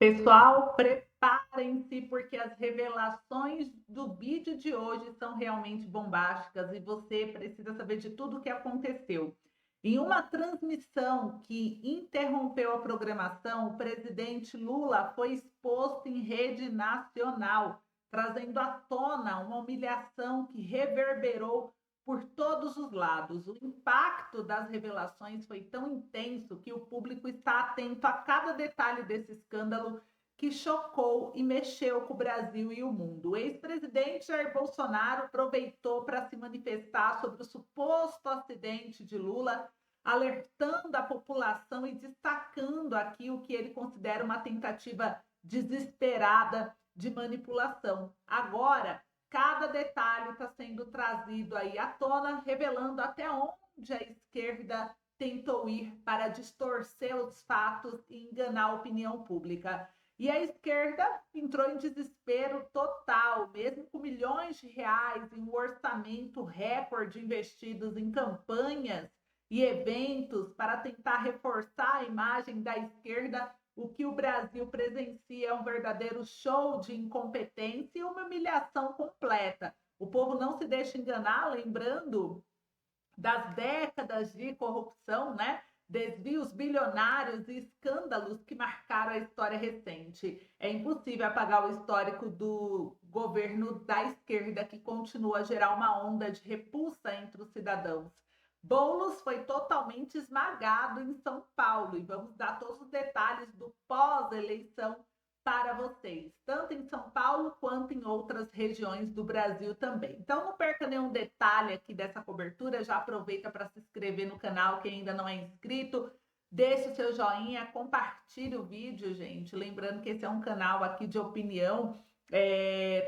Pessoal, preparem-se porque as revelações do vídeo de hoje são realmente bombásticas e você precisa saber de tudo o que aconteceu. Em uma transmissão que interrompeu a programação, o presidente Lula foi exposto em rede nacional, trazendo à tona uma humilhação que reverberou por todos os lados. O impacto das revelações foi tão intenso que o público está atento a cada detalhe desse escândalo que chocou e mexeu com o Brasil e o mundo. O ex-presidente Jair Bolsonaro aproveitou para se manifestar sobre o suposto acidente de Lula, alertando a população e destacando aqui o que ele considera uma tentativa desesperada de manipulação. Agora, cada detalhe está sendo trazido aí à tona, revelando até onde a esquerda tentou ir para distorcer os fatos e enganar a opinião pública. E a esquerda entrou em desespero total, mesmo com milhões de reais em um orçamento recorde investidos em campanhas e eventos para tentar reforçar a imagem da esquerda. O que o Brasil presencia é um verdadeiro show de incompetência e uma humilhação completa. O povo não se deixa enganar, lembrando das décadas de corrupção, né? Desvios bilionários e escândalos que marcaram a história recente. É impossível apagar o histórico do governo da esquerda, que continua a gerar uma onda de repulsa entre os cidadãos. Boulos foi totalmente esmagado em São Paulo e vamos dar todos os detalhes do pós-eleição para vocês, tanto em São Paulo quanto em outras regiões do Brasil também. Então não perca nenhum detalhe aqui dessa cobertura, já aproveita para se inscrever no canal quem ainda não é inscrito, deixe o seu joinha, compartilhe o vídeo, gente, lembrando que esse é um canal aqui de opinião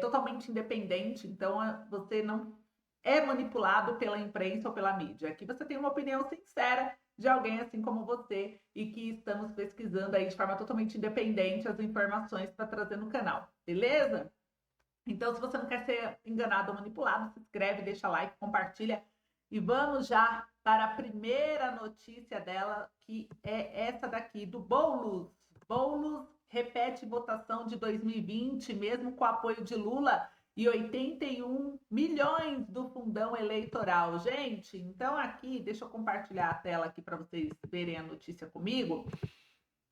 totalmente independente, então você não é manipulado pela imprensa ou pela mídia. Aqui você tem uma opinião sincera de alguém assim como você e que estamos pesquisando aí de forma totalmente independente as informações para trazer no canal, beleza? Então, se você não quer ser enganado ou manipulado, se inscreve, deixa like, compartilha e vamos já para a primeira notícia dela, que é essa daqui, do Boulos. Boulos repete votação de 2020, mesmo com o apoio de Lula e 81 milhões do fundão eleitoral. Gente, então aqui, deixa eu compartilhar a tela aqui para vocês verem a notícia comigo.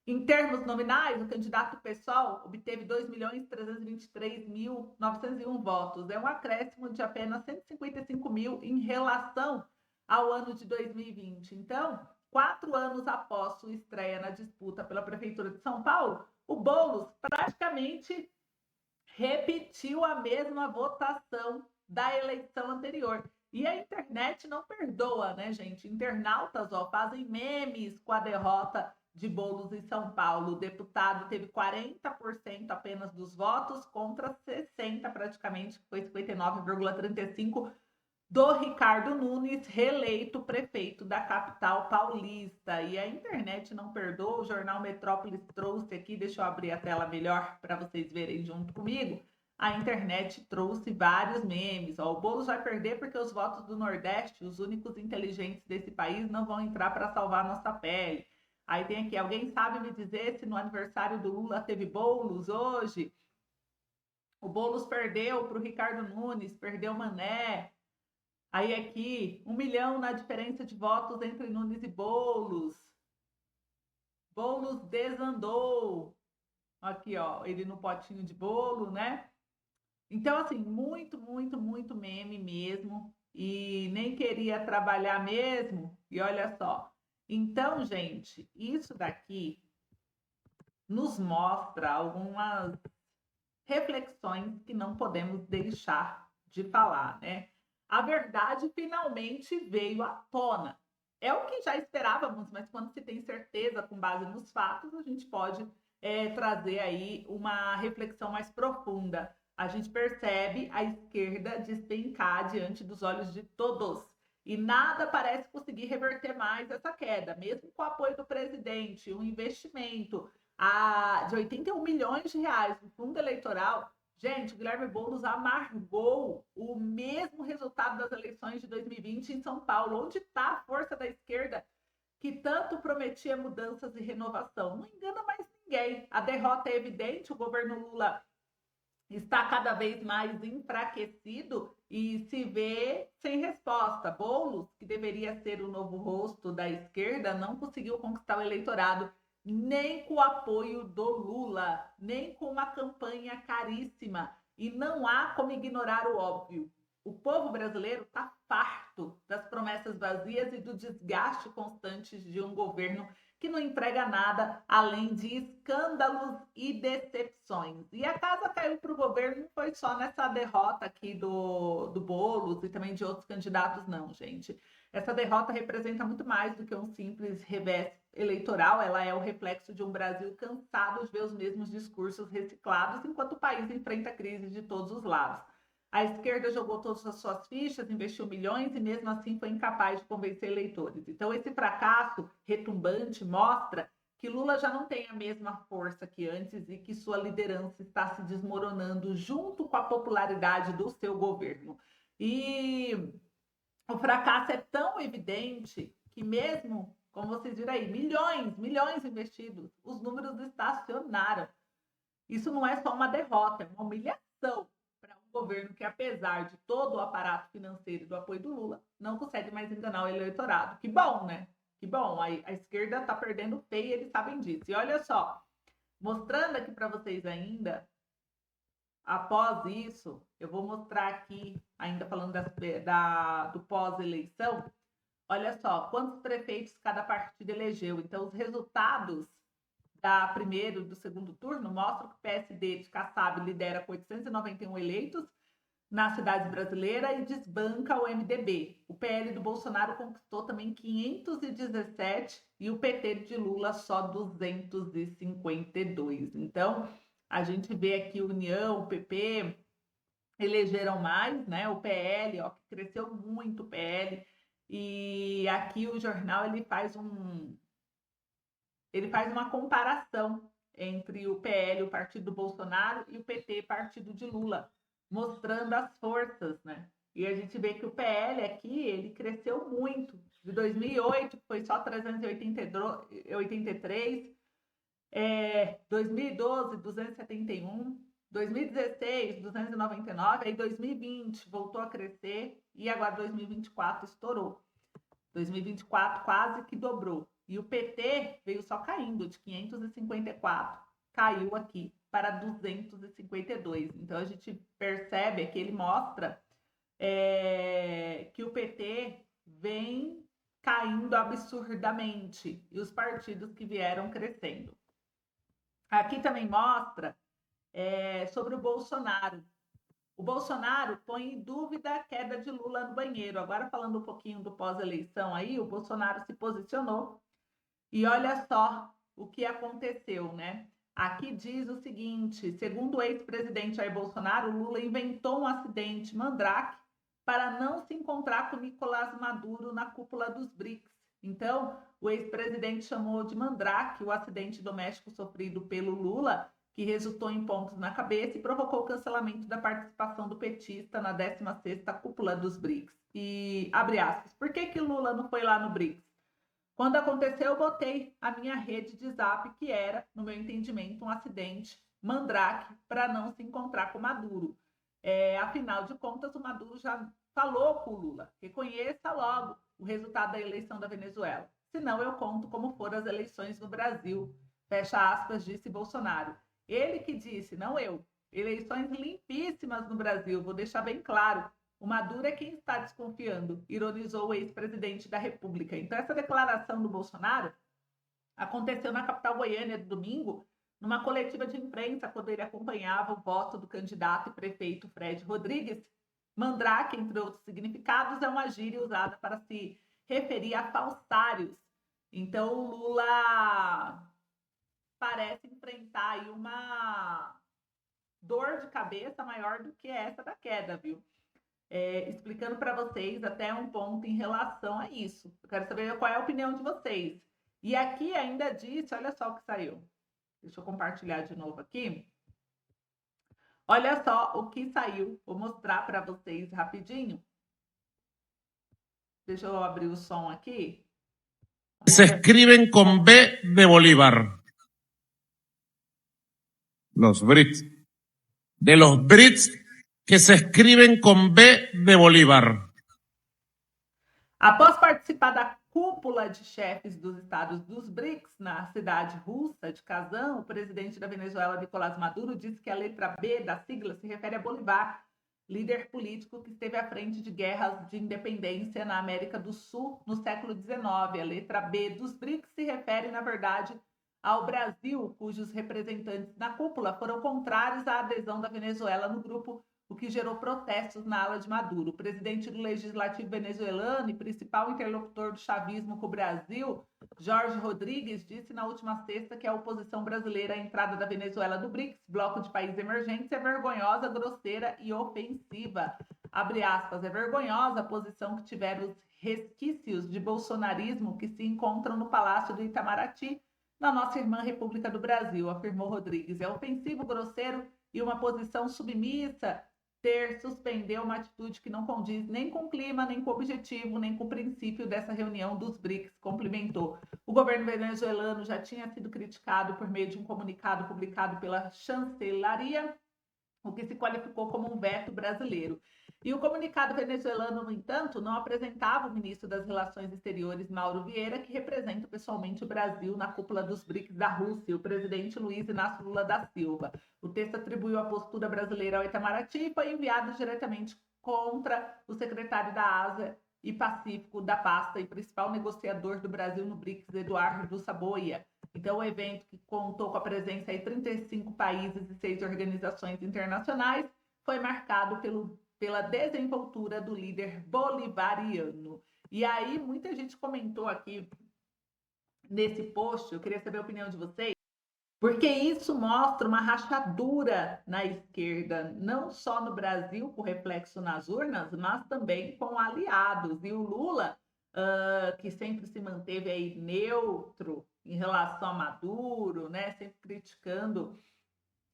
Em termos nominais, o candidato pessoal obteve 2.323.901 votos. É um acréscimo de apenas 155 mil em relação ao ano de 2020. Então, 4 anos após sua estreia na disputa pela Prefeitura de São Paulo, o Boulos praticamente repetiu a mesma votação da eleição anterior. E a internet não perdoa, né, gente? Internautas fazem memes com a derrota de Boulos em São Paulo. O deputado teve 40% apenas dos votos contra 60% praticamente, que foi 59,35% do Ricardo Nunes, reeleito prefeito da capital paulista. E a internet não perdoa, o jornal Metrópolis trouxe aqui, deixa eu abrir a tela melhor para vocês verem junto comigo. A internet trouxe vários memes. O Boulos vai perder porque os votos do Nordeste, os únicos inteligentes desse país, não vão entrar para salvar nossa pele. Aí tem aqui, alguém sabe me dizer se no aniversário do Lula teve Boulos hoje? O Boulos perdeu para o Ricardo Nunes, perdeu Mané. Aí aqui, 1 milhão na diferença de votos entre Nunes e Boulos. Boulos desandou. Aqui, ele no potinho de bolo, né? Então, assim, muito meme mesmo. E nem queria trabalhar mesmo. E olha só. Então, gente, isso daqui nos mostra algumas reflexões que não podemos deixar de falar, né? A verdade finalmente veio à tona. É o que já esperávamos, mas quando se tem certeza com base nos fatos, a gente pode trazer aí uma reflexão mais profunda. A gente percebe a esquerda despencar diante dos olhos de todos. E nada parece conseguir reverter mais essa queda, mesmo com o apoio do presidente, um investimento de 81 milhões de reais no fundo eleitoral. Gente, o Guilherme Boulos amargou o mesmo resultado das eleições de 2020 em São Paulo. Onde está a força da esquerda que tanto prometia mudanças e renovação? Não engana mais ninguém. A derrota é evidente, o governo Lula está cada vez mais enfraquecido e se vê sem resposta. Boulos, que deveria ser o novo rosto da esquerda, não conseguiu conquistar o eleitorado nem com o apoio do Lula, nem com uma campanha caríssima. E não há como ignorar o óbvio. O povo brasileiro está farto das promessas vazias e do desgaste constante de um governo que não entrega nada além de escândalos e decepções. E a casa caiu para o governo não foi só nessa derrota aqui do Boulos e também de outros candidatos, não, gente. Essa derrota representa muito mais do que um simples revés eleitoral, ela é o reflexo de um Brasil cansado de ver os mesmos discursos reciclados, enquanto o país enfrenta crise de todos os lados. A esquerda jogou todas as suas fichas, investiu milhões e mesmo assim foi incapaz de convencer eleitores. Então esse fracasso retumbante mostra que Lula já não tem a mesma força que antes e que sua liderança está se desmoronando junto com a popularidade do seu governo. E o fracasso é tão evidente que mesmo, como vocês viram aí, milhões investidos, os números estacionaram. Isso não é só uma derrota, é uma humilhação para um governo que, apesar de todo o aparato financeiro e do apoio do Lula, não consegue mais enganar o eleitorado. Que bom, né? Que bom, a esquerda está perdendo feio e eles sabem disso. E olha só, mostrando aqui para vocês ainda, após isso, eu vou mostrar aqui, ainda falando do pós-eleição, olha só, quantos prefeitos cada partido elegeu. Então, os resultados da primeiro e do segundo turno mostram que o PSD de Kassab lidera com 891 eleitos na cidade brasileira e desbanca o MDB. O PL do Bolsonaro conquistou também 517 e o PT de Lula só 252. Então, a gente vê aqui União, o PP elegeram mais, né? O PL, ó, que cresceu muito o PL. E aqui o jornal ele faz uma comparação entre o PL, o partido do Bolsonaro, e o PT, partido de Lula, mostrando as forças, né? E a gente vê que o PL aqui, ele cresceu muito. De 2008, que foi só 383, 2012, 271, 2016, 299, aí 2020 voltou a crescer e agora 2024 estourou. 2024 quase que dobrou. E o PT veio só caindo de 554, caiu aqui para 252. Então a gente percebe que ele mostra que o PT vem caindo absurdamente e os partidos que vieram crescendo. Aqui também mostra sobre o Bolsonaro. O Bolsonaro põe em dúvida a queda de Lula no banheiro. Agora, falando um pouquinho do pós-eleição aí, o Bolsonaro se posicionou e olha só o que aconteceu, né? Aqui diz o seguinte: segundo o ex-presidente Jair Bolsonaro, Lula inventou um acidente mandrake para não se encontrar com Nicolás Maduro na cúpula dos BRICS. Então, o ex-presidente chamou de mandrake o acidente doméstico sofrido pelo Lula, que resultou em pontos na cabeça e provocou o cancelamento da participação do petista na 16ª cúpula dos BRICS. E, abre aspas, por que Lula não foi lá no BRICS? Quando aconteceu, eu botei a minha rede de zap, que era, no meu entendimento, um acidente mandrake para não se encontrar com Maduro. Afinal de contas, o Maduro já falou com o Lula. Reconheça logo o resultado da eleição da Venezuela. Senão eu conto como foram as eleições no Brasil. Fecha aspas, disse Bolsonaro. Ele que disse, não eu. Eleições limpíssimas no Brasil, vou deixar bem claro. O Maduro é quem está desconfiando, ironizou o ex-presidente da República. Então, essa declaração do Bolsonaro aconteceu na capital goiânia no domingo, numa coletiva de imprensa, quando ele acompanhava o voto do candidato e prefeito Fred Rodrigues. Mandrake, entre outros significados, é uma gíria usada para se referir a falsários. Então, o Lula parece enfrentar aí uma dor de cabeça maior do que essa da queda, viu? Explicando para vocês até um ponto em relação a isso. Eu quero saber qual é a opinião de vocês. E aqui ainda disse, olha só o que saiu. Deixa eu compartilhar de novo aqui. Olha só o que saiu. Vou mostrar para vocês rapidinho. Deixa eu abrir o som aqui. Se escriben con B de Bolívar. los BRICS, de los BRICS que se escriben con B de Bolívar. Após participar da cúpula de chefes dos estados dos BRICS na cidade russa de Kazan, o presidente da Venezuela, Nicolás Maduro, disse que a letra B da sigla se refere a Bolívar, líder político que esteve à frente de guerras de independência na América do Sul no século XIX. A letra B dos BRICS se refere, na verdade, ao Brasil, cujos representantes na cúpula foram contrários à adesão da Venezuela no grupo, o que gerou protestos na ala de Maduro. O presidente do Legislativo venezuelano e principal interlocutor do chavismo com o Brasil, Jorge Rodrigues, disse na última sexta que a oposição brasileira à entrada da Venezuela no BRICS, bloco de países emergentes, é vergonhosa, grosseira e ofensiva. Abre aspas, é vergonhosa a posição que tiveram os resquícios de bolsonarismo que se encontram no Palácio do Itamaraty, na nossa irmã República do Brasil, afirmou Rodrigues. É ofensivo, grosseiro e uma posição submissa suspender uma atitude que não condiz nem com o clima, nem com o objetivo, nem com o princípio dessa reunião dos BRICS, complementou. O governo venezuelano já tinha sido criticado por meio de um comunicado publicado pela chancelaria, o que se qualificou como um veto brasileiro. E o comunicado venezuelano, no entanto, não apresentava o ministro das Relações Exteriores, Mauro Vieira, que representa pessoalmente o Brasil na cúpula dos BRICS da Rússia, o presidente Luiz Inácio Lula da Silva. O texto atribuiu a postura brasileira ao Itamaraty e foi enviado diretamente contra o secretário da Ásia e Pacífico da pasta e principal negociador do Brasil no BRICS, Eduardo Saboia. Então, o evento, que contou com a presença de 35 países e 6 organizações internacionais, foi marcado pela desenvoltura do líder bolivariano. E aí, muita gente comentou aqui nesse post, eu queria saber a opinião de vocês, porque isso mostra uma rachadura na esquerda, não só no Brasil, com reflexo nas urnas, mas também com aliados. E o Lula, que sempre se manteve aí neutro em relação a Maduro, né, sempre criticando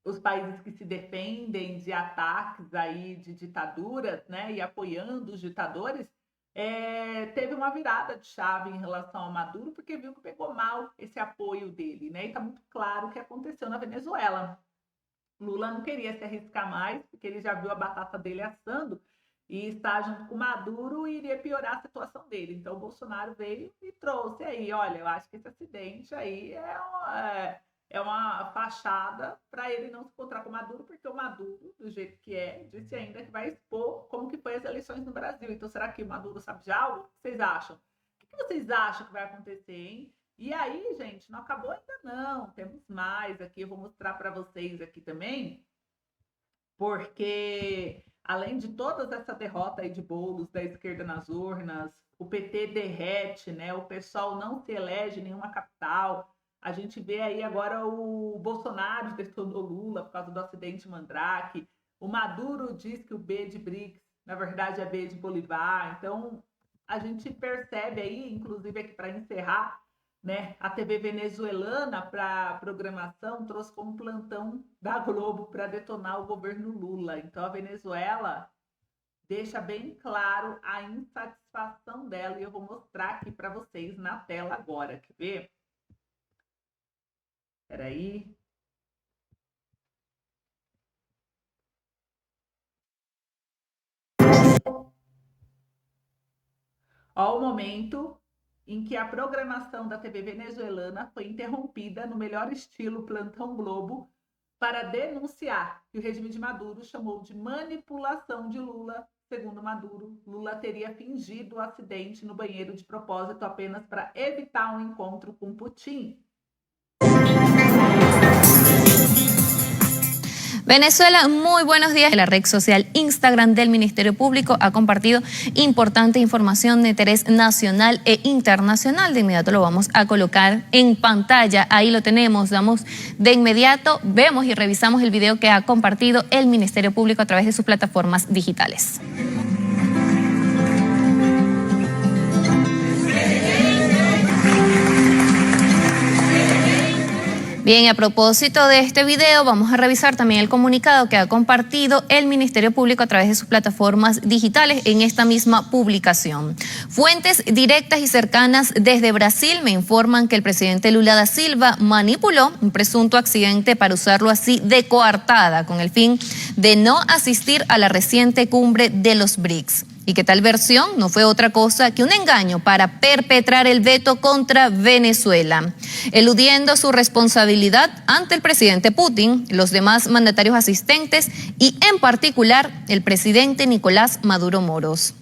os países que se defendem de ataques aí de ditaduras, né, e apoiando os ditadores, teve uma virada de chave em relação ao Maduro, porque viu que pegou mal esse apoio dele, né? E está muito claro o que aconteceu na Venezuela. Lula não queria se arriscar mais, porque ele já viu a batata dele assando, e estar junto com Maduro iria piorar a situação dele. Então, o Bolsonaro veio e trouxe aí, olha, eu acho que esse acidente aí é uma fachada para ele não se encontrar com o Maduro, porque o Maduro, do jeito que disse ainda que vai expor como que foi as eleições no Brasil. Então, será que o Maduro sabe de algo? O que vocês acham? O que vocês acham que vai acontecer, hein? E aí, gente, não acabou ainda não. Temos mais aqui, eu vou mostrar para vocês aqui também, porque além de toda essa derrota aí de bolos da esquerda nas urnas, o PT derrete, né? O pessoal não se elege em nenhuma capital. A gente vê aí agora o Bolsonaro detonou Lula por causa do acidente Mandrake. O Maduro diz que o B de BRICS, na verdade, é B de Bolívar. Então, a gente percebe aí, inclusive aqui para encerrar, né, a TV venezuelana para programação trouxe como plantão da Globo para detonar o governo Lula. Então, a Venezuela deixa bem claro a insatisfação dela. E eu vou mostrar aqui para vocês na tela agora. Quer ver? Espera aí. Ó, o momento em que a programação da TV venezuelana foi interrompida no melhor estilo Plantão Globo para denunciar que o regime de Maduro chamou de manipulação de Lula. Segundo Maduro, Lula teria fingido o acidente no banheiro de propósito apenas para evitar um encontro com Putin. Venezuela, muy buenos días. La red social Instagram del Ministerio Público ha compartido importante información de interés nacional e internacional. De inmediato lo vamos a colocar en pantalla. Ahí lo tenemos. Vamos de inmediato, vemos y revisamos el video que ha compartido el Ministerio Público a través de sus plataformas digitales. Bien, a propósito de este video, vamos a revisar también el comunicado que ha compartido el Ministerio Público a través de sus plataformas digitales en esta misma publicación. Fuentes directas y cercanas desde Brasil me informan que el presidente Lula da Silva manipuló un presunto accidente para usarlo así de coartada con el fin de no asistir a la reciente cumbre de los BRICS. Y que tal versión no fue otra cosa que un engaño para perpetrar el veto contra Venezuela, eludiendo su responsabilidad ante el presidente Putin, los demás mandatarios asistentes y en particular el presidente Nicolás Maduro Moros.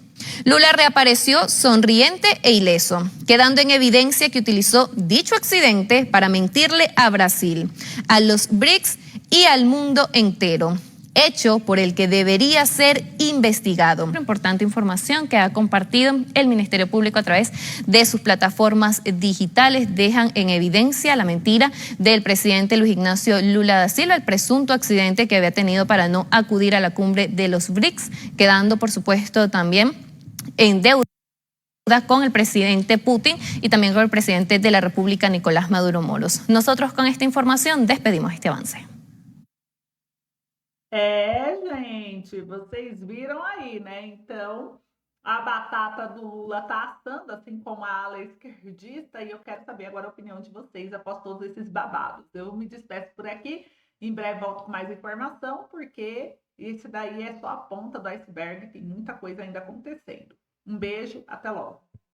Lula reapareció sonriente e ileso, quedando en evidencia que utilizó dicho accidente para mentirle a Brasil, a los BRICS y al mundo entero, hecho por el que debería ser investigado. Una importante información que ha compartido el Ministerio Público a través de sus plataformas digitales dejan en evidencia la mentira del presidente Luis Ignacio Lula da Silva, el presunto accidente que había tenido para no acudir a la cumbre de los BRICS, quedando por supuesto también en deuda con el presidente Putin y también con el presidente de la República, Nicolás Maduro Moros. Nosotros con esta información despedimos este avance. Gente, vocês viram aí, né? Então, a batata do Lula tá assando, assim como a ala esquerdista, e eu quero saber agora a opinião de vocês após todos esses babados. Eu me despeço por aqui, em breve volto com mais informação, porque esse daí é só a ponta do iceberg, tem muita coisa ainda acontecendo. Um beijo, até logo.